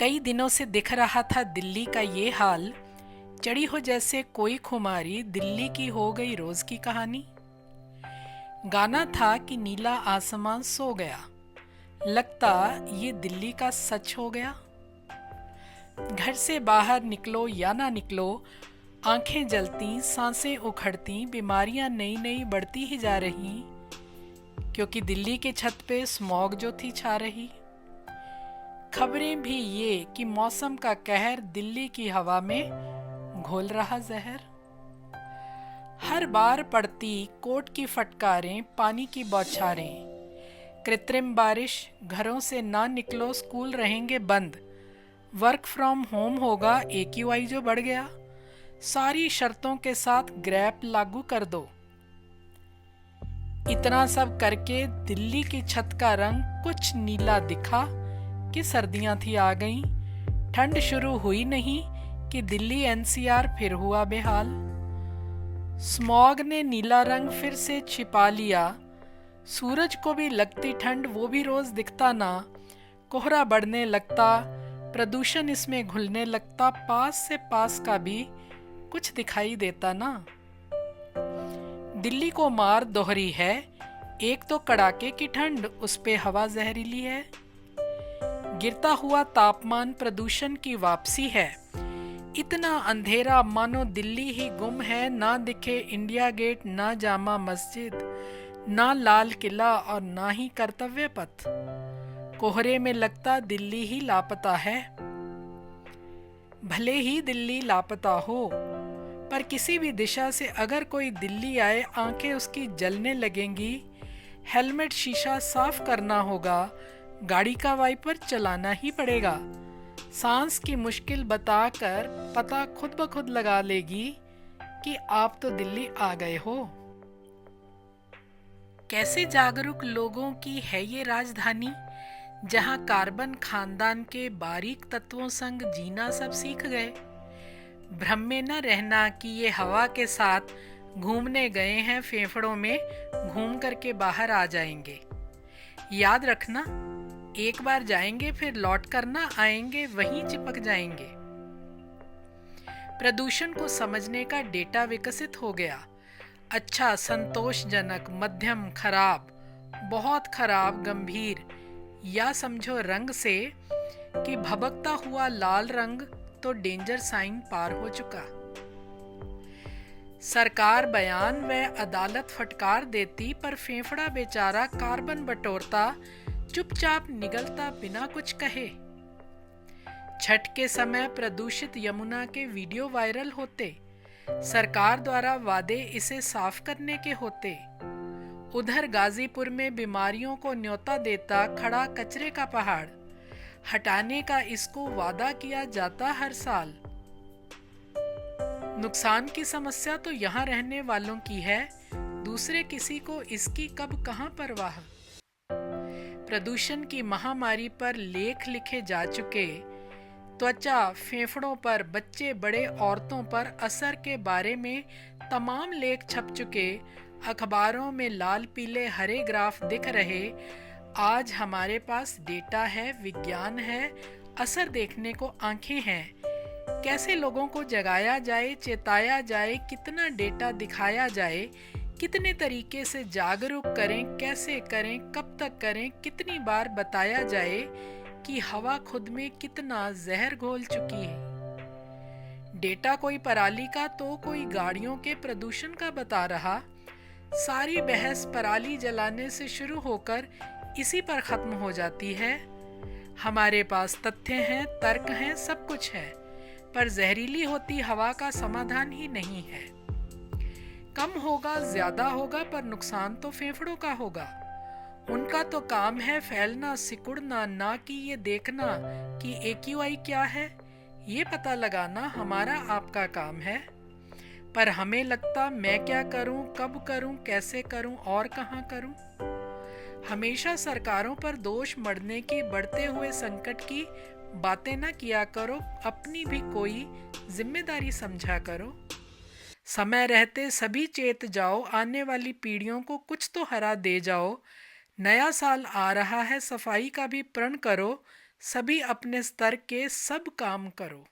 कई दिनों से दिख रहा था दिल्ली का ये हाल। चढ़ी हो जैसे कोई खुमारी, दिल्ली की हो गई रोज की कहानी। गाना था कि नीला आसमां सो गया, लगता ये दिल्ली का सच हो गया। घर से बाहर निकलो या ना निकलो, आंखें जलती, सांसें उखड़ती, बीमारियां नई नई बढ़ती ही जा रही, क्योंकि दिल्ली के छत पे स्मॉग जो थी छा रही। खबरें भी ये कि मौसम का कहर दिल्ली की हवा में घोल रहा जहर। हर बार पड़ती कोट की फटकारें, पानी की बौछारें, कृत्रिम बारिश, घरों से ना निकलो, स्कूल रहेंगे बंद, वर्क फ्रॉम होम होगा, AQI जो बढ़ गया, सारी शर्तों के साथ ग्रैप लागू कर दो। इतना सब करके दिल्ली की छत का रंग कुछ नीला दिखा कि सर्दियां थी आ गईं। ठंड शुरू हुई नहीं कि दिल्ली NCR फिर हुआ बेहाल। स्मॉग ने नीला रंग फिर से छिपा लिया, सूरज को भी लगती ठंड वो भी रोज दिखता ना। कोहरा बढ़ने लगता, प्रदूषण इसमें घुलने लगता, पास से पास का भी कुछ दिखाई देता ना। दिल्ली को मार दोहरी है, एक तो कड़ाके की ठंड, उस पे हवा जहरीली है। गिरता हुआ तापमान प्रदूषण की वापसी है। इतना अंधेरा मानो दिल्ली ही गुम है, ना दिखे इंडिया गेट, ना जामा मस्जिद, ना लाल किला और ना ही कर्तव्य पथ। कोहरे में लगता दिल्ली ही लापता है। भले ही दिल्ली लापता हो, पर किसी भी दिशा से अगर कोई दिल्ली आए, आंखें उसकी जलने लगेंगी। हेलमेट शीशा साफ करना होगा, गाड़ी का वाइपर चलाना ही पड़ेगा। सांस की मुश्किल बताकर पता खुद ब खुद लगा लेगी कि आप तो दिल्ली आ गए हो। कैसे जागरूक लोगों की है ये राजधानी, जहां कार्बन खानदान के बारीक तत्वों संग जीना सब सीख गए। भ्रम में न रहना कि ये हवा के साथ घूमने गए हैं, फेफड़ों में घूम करके बाहर आ जाएंगे। याद रखना, एक बार जाएंगे फिर लौट कर ना आएंगे, वहीं चिपक जाएंगे। प्रदूषण को समझने का डेटा विकसित हो गया। अच्छा, संतोषजनक, मध्यम, खराब, बहुत खराब, गंभीर, या समझो रंग से कि भभकता हुआ लाल रंग तो डेंजर साइन पार हो चुका। सरकार बयान व अदालत फटकार देती, पर फेफड़ा बेचारा कार्बन बटोरता, चुपचाप निगलता बिना कुछ कहे। छठ के समय प्रदूषित यमुना के वीडियो वायरल होते, सरकार द्वारा वादे इसे साफ करने के होते। उधर गाजीपुर में बीमारियों को न्योता देता खड़ा कचरे का पहाड़, हटाने का इसको वादा किया जाता हर साल। नुकसान की समस्या तो यहाँ रहने वालों की है, दूसरे किसी को इसकी कब कहाँ परवाह। प्रदूषण की महामारी पर लेख लिखे जा चुके, त्वचा, फेफड़ों पर, बच्चे बड़े, औरतों पर असर के बारे में तमाम लेख छप चुके, अखबारों में लाल पीले हरे ग्राफ दिख रहे। आज हमारे पास डेटा है, विज्ञान है, असर देखने को आंखें हैं। कैसे लोगों को जगाया जाए, चेताया जाए, कितना डेटा दिखाया जाए, कितने तरीके से जागरूक करें, कैसे करें, कब तक करें, कितनी बार बताया जाए कि हवा खुद में कितना जहर घोल चुकी है। डेटा कोई पराली का तो कोई गाड़ियों के प्रदूषण का बता रहा। सारी बहस पराली जलाने से शुरू होकर इसी पर खत्म हो जाती है। हमारे पास तथ्य हैं, तर्क हैं, सब कुछ है, पर जहरीली होती हवा का समाधान ही नहीं है। कम होगा, ज्यादा होगा, पर नुकसान तो फेफड़ों का होगा। उनका तो काम है फैलना, सिकुड़ना, ना कि ये देखना कि AQI क्या है। ये पता लगाना हमारा आपका काम है। पर हमें लगता मैं क्या करूं, कब करूं, कैसे करूं और कहां करूं। हमेशा सरकारों पर दोष मढ़ने की, बढ़ते हुए संकट की बातें ना किया करो, अपनी भी कोई जिम्मेदारी समझा करो। समय रहते सभी चेत जाओ, आने वाली पीढ़ियों को कुछ तो हरा दे जाओ। नया साल आ रहा है, सफाई का भी प्रण करो, सभी अपने स्तर के सब काम करो।